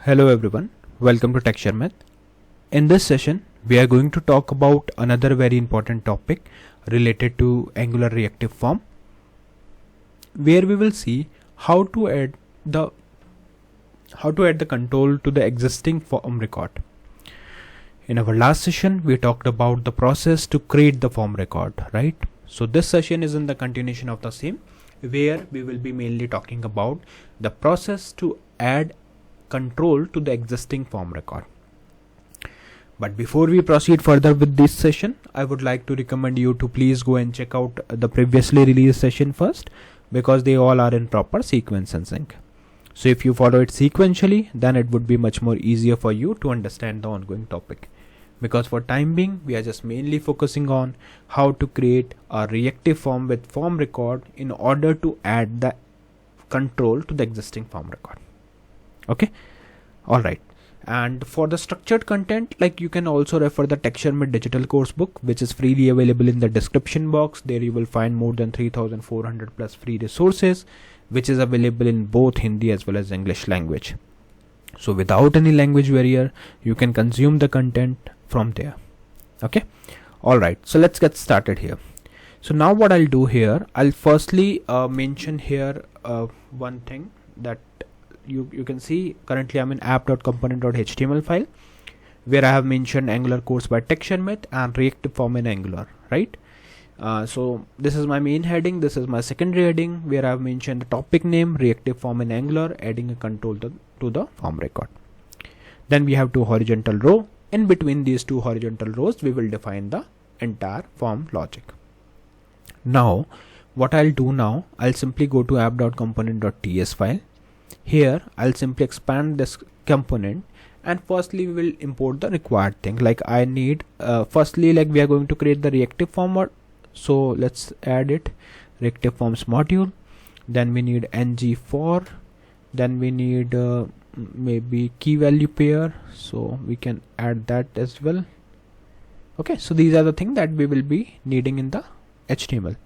Hello everyone, welcome to Sharmit. In this session, we are going to talk about another very important topic related to Angular reactive form, where we will see how to add the control to the existing form record. In our last session, we talked about the process to create the form record, right? So this session is in the continuation of the same, where we will be mainly talking about the process to add control to the existing form record. But before we proceed further with this session, I would like to recommend you to please go and check out the previously released session first, because they all are in proper sequence and sync. So if you follow it sequentially, then it would be much more easier for you to understand the ongoing topic. Because for time being, we are just mainly focusing on how to create a reactive form with form record in order to add the control to the existing form record. Okay, all right. And for the structured content, like, you can also refer the Sharmit digital course book, which is freely available in the description box. There you will find more than 3,400 plus free resources, which is available in both Hindi as well as English language. So without any language barrier, you can consume the content from there. Okay, all right. So let's get started here. So now what I'll do here, I'll firstly mention here one thing that you can see. Currently I'm in app.component.html file, where I have mentioned Angular course by Sharmit and reactive form in Angular, right? So this is my main heading. This is my secondary heading, where I have mentioned the topic name, reactive form in Angular, adding a control to the form record. Then we have two horizontal row. In between these two horizontal rows, we will define the entire form logic. Now what I'll do now, I'll simply go to app.component.ts file. Here I'll simply expand this component, and firstly we will import the required thing. Like, I need firstly, like, we are going to create the reactive form, so let's add it, reactive forms module. Then we need NgFor, then we need maybe key value pair, so we can add that as well. Okay, so these are the things that we will be needing in the HTML.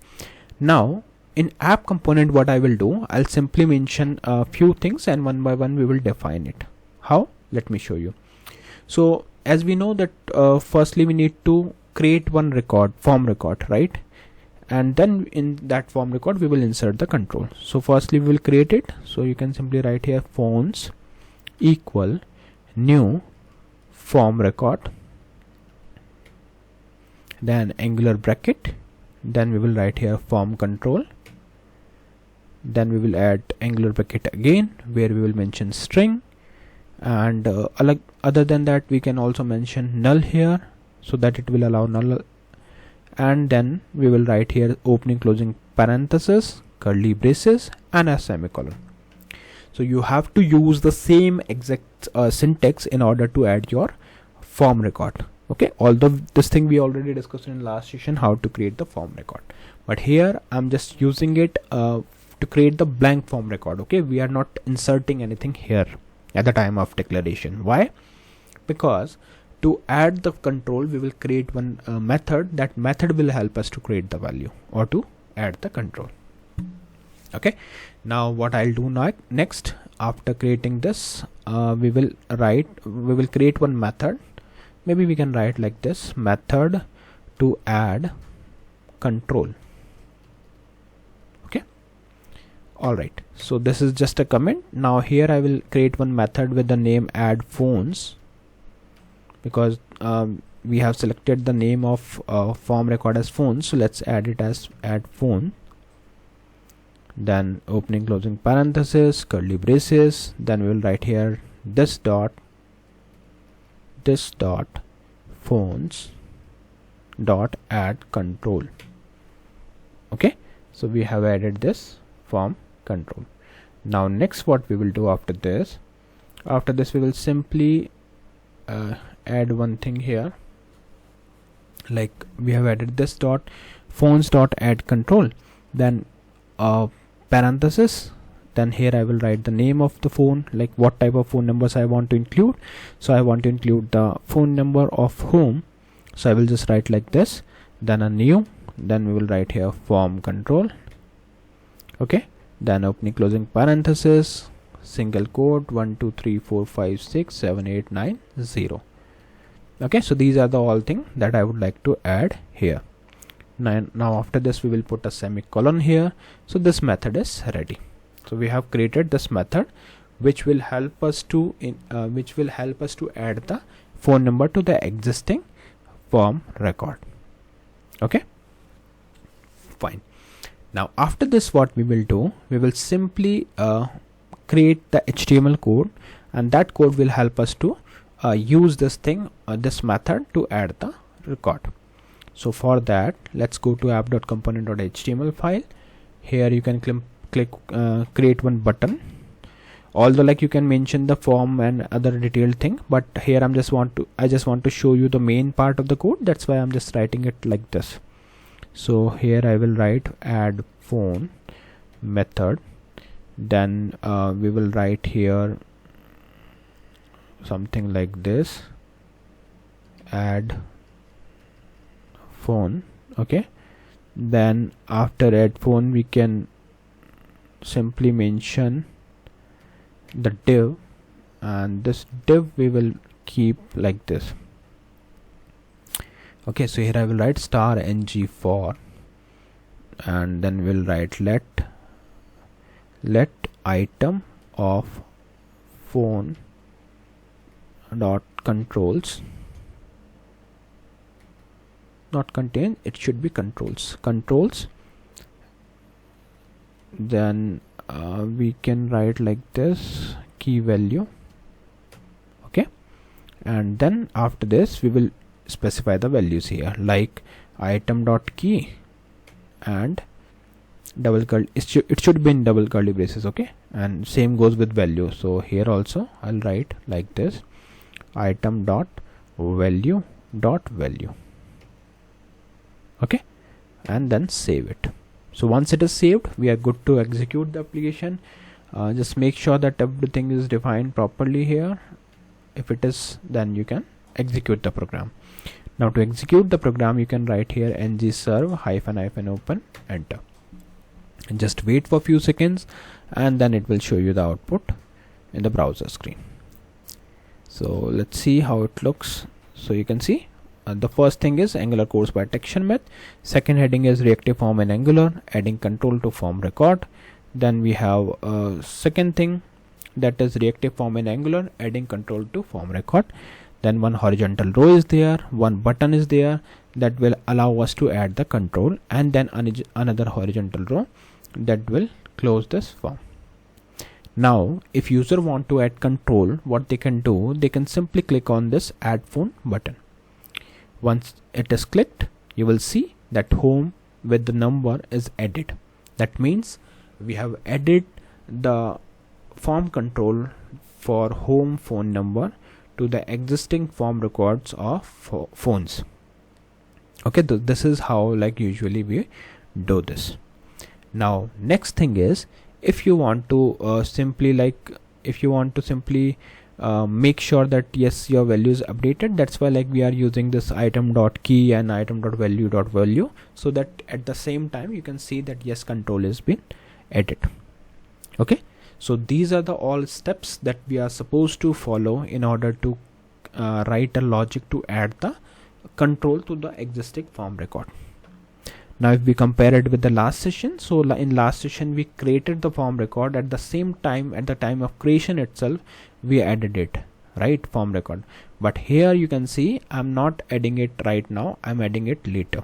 Now in app component, what I will do, I'll simply mention a few things, and one by one we will define it. How? Let me show you. So as we know that firstly we need to create one record, form record, right? And then in that form record we will insert the control. So firstly we will create it. So you can simply write here fonts equal new form record, then Angular bracket, then we will write here form control. Then we will add Angular bracket again, where we will mention string, and other than that we can also mention null here, so that it will allow null. And then we will write here opening closing parenthesis, curly braces, and a semicolon. So you have to use the same exact syntax in order to add your form record. Okay, although this thing we already discussed in last session, how to create the form record, but here I'm just using it to create the blank form record. Okay, we are not inserting anything here at the time of declaration. Why? Because to add the control, we will create one method. That method will help us to create the value or to add the control. Okay, now what I'll do next, after creating this, we will create one method. Maybe we can write like this, method to add control. Okay, all right. So this is just a comment. Now here I will create one method with the name add phones, because we have selected the name of form record as phone. So let's add it as add phone, then opening closing parenthesis, curly braces, then we will write here this dot phones dot add control. Okay, so we have added this form control. Now next what we will do after this we will simply add one thing here. Like, we have added this dot phones dot add control, then parenthesis, then here I will write the name of the phone, like what type of phone numbers I want to include. So I want to include the phone number of whom, so I will just write like this, then a new, then we will write here form control. Okay, then opening closing parenthesis, single quote 1 2 3 4 5 6 7 8 9 0. Okay, so these are the all things that I would like to add here. Now after this we will put a semicolon here. So this method is ready. So we have created this method which will help us to add the phone number to the existing form record. Okay, fine. Now after this what we will do, we will simply create the HTML code, and that code will help us to use this method to add the record. So for that, let's go to app.component.html file. Here you can click create one button. Although like you can mention the form and other detailed thing, but here I just want to show you the main part of the code. That's why I'm just writing it like this. So here I will write add phone method, then we will write here something like this, add phone. Okay, then after add phone we can simply mention the div, and this div we will keep like this. Okay, so here I will write star NgFor, and then we'll write let item of phone dot controls, not contain, it should be controls. Then we can write like this key value. Okay, and then after this we will specify the values here, like item dot key and double curly, it should be in double curly braces. Okay, and same goes with value. So here also I'll write like this, item dot value dot value. Okay, and then save it. So once it is saved, we are good to execute the application. Just make sure that everything is defined properly here. If it is, then you can execute the program. Now to execute the program, you can write here ngserve -- open, enter, and just wait for a few seconds, and then it will show you the output in the browser screen. So let's see how it looks. So you can see the first thing is Angular course by Tech Sharmit. Second heading is reactive form in Angular, adding control to form record. Then we have second thing, that is reactive form in Angular, adding control to form record. Then one horizontal row is there, one button is there that will allow us to add the control, and then another horizontal row that will close this form. Now if user want to add control, what they can do, they can simply click on this add phone button. Once it is clicked, you will see that home with the number is added. That means we have added the form control for home phone number to the existing form records of phones. Okay, this is how like usually we do this. Now next thing is, if you want to simply make sure that yes, your value is updated, that's why like we are using this item dot key and item dot value, so that at the same time you can see that yes, control has been added. Okay, so these are the all steps that we are supposed to follow in order to write a logic to add the control to the existing form record. Now if we compare it with the last session, so in last session we created the form record, at the same time, at the time of creation itself we added it, right, form record. But here you can see I'm not adding it right now, I'm adding it later,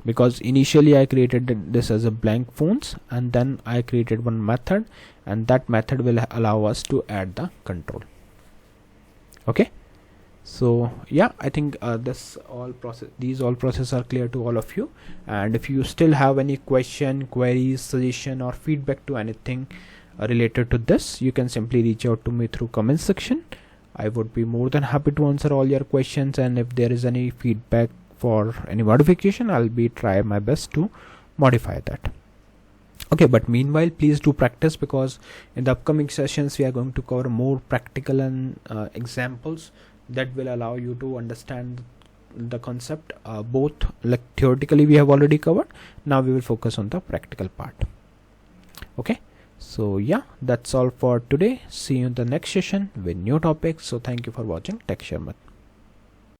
because initially I created this as a blank phones, and then I created one method, and that method will allow us to add the control. Okay, so yeah, I think these all processes are clear to all of you. And if you still have any question, queries, suggestion or feedback to anything related to this, you can simply reach out to me through comment section. I would be more than happy to answer all your questions, and if there is any feedback for any modification, I'll be try my best to modify that. Okay, but meanwhile please do practice, because in the upcoming sessions we are going to cover more practical and examples that will allow you to understand the concept. Both like theoretically we have already covered, now we will focus on the practical part. Okay, So yeah, that's all for today. See you in the next session with new topics. So thank you for watching Tech Sharmit.